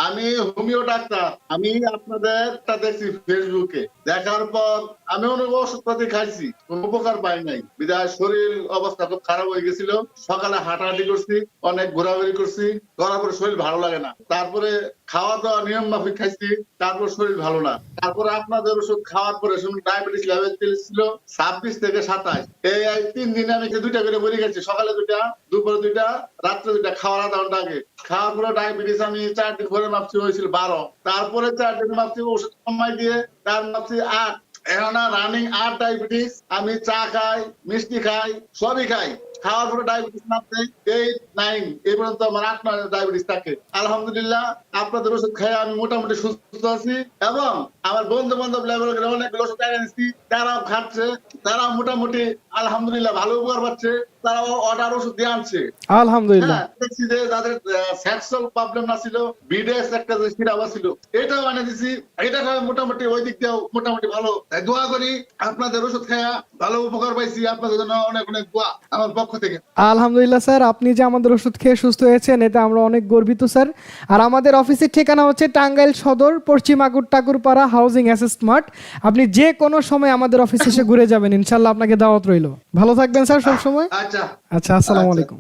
আমি homeo doctor. আমি আপনাদেরটা দেখছি ফেসবুকে, দেখার পর আমি অনেক ওষুধপাতি খাইছি, কোনো উপকার পাই নাই। বিধায় শরীর অবস্থা খুব খারাপ হয়ে গেছিল। সকালে হাঁটাহাঁটি করছি, অনেক ঘোরাঘুরি করছি, করার পরে শরীর ভালো লাগে না। তারপরে খাওয়া দাওয়া নিয়ম মাফিক খাইছি, তারপর শরীর ভালো না। তারপরে আপনাদের ওষুধ খাওয়ার পরে শুনুন ডায়াবেটিস লেভেল ছিল 26 থেকে 27। এই 3 দিনে আমি 2টা করে বড়ি খাইছি, সকালে 2টা, দুপুরে 2টা, রাত্রে 2টা, খাওয়ার আধা ঘন্টা আগে। খাওয়ার পরে ডায়াবেটিস আমি 4 দিন করে মাপছি, হয়েছিল 12। তারপরে 4 দিন মাপছি, ওষুধ কমাই দিয়ে তার মাপছি 8। এখন রানিং 8 ডায়াবেটিস। আমি চা খাই, মিষ্টি খাই, সবই খাই। খাওয়ার পরে ডায়াবেটিস মাপছে 8, 9, এই পর্যন্ত আমার 8-9 ডায়াবেটিস থাকে। আলহামদুলিল্লাহ আপনাদের ওষুধ খেয়ে আমি মোটামুটি সুস্থ আছি, এবং আমার বন্ধু বান্ধব লেভেল অনেক ওষুধ এনেছি, তারাও খাচ্ছে, তারাও মোটামুটি আলহামদুলিল্লাহ ভালো উপকার পাচ্ছে। তারাও অর্ডার ওষুধ দিয়ে আনছে। আলহামদুলিল্লাহ। হ্যাঁ, দেখছি যে যাদের সেক্সুয়াল প্রবলেম না ছিল, বিডিএস একটা যে সিরাপ ছিল, এটাও এনে দিছি। এটা খাওয়া মোটামুটি ওই দিক দিয়েও মোটামুটি ভালো। তাই দোয়া করি আপনাদের ওষুধ খাওয়া ভালো উপকার পাইছি। আপনাদের জন্য অনেক অনেক দোয়া আমার পক্ষ থেকে। আলহামদুলিল্লাহ স্যার, আপনি যে আমাদের ওষুধ খেয়ে সুস্থ হয়েছেন এতে আমরা অনেক গর্বিত স্যার। আর আমাদের অফিসের ঠিকানা হচ্ছে টাঙ্গাইল সদর, পশ্চিম ঠাকুরপাড়া, হাউজিং অ্যাসেস মার্ট। আপনি যে কোনো সময় আমাদের অফিসে এসে ঘুরে যাবেন, ইনশাল্লাহ আপনাকে দাওয়াত রইল। ভালো থাকবেন স্যার সব সময়। আচ্ছা আচ্ছা, আসসালামু আচ্ছা। আলাইকুম।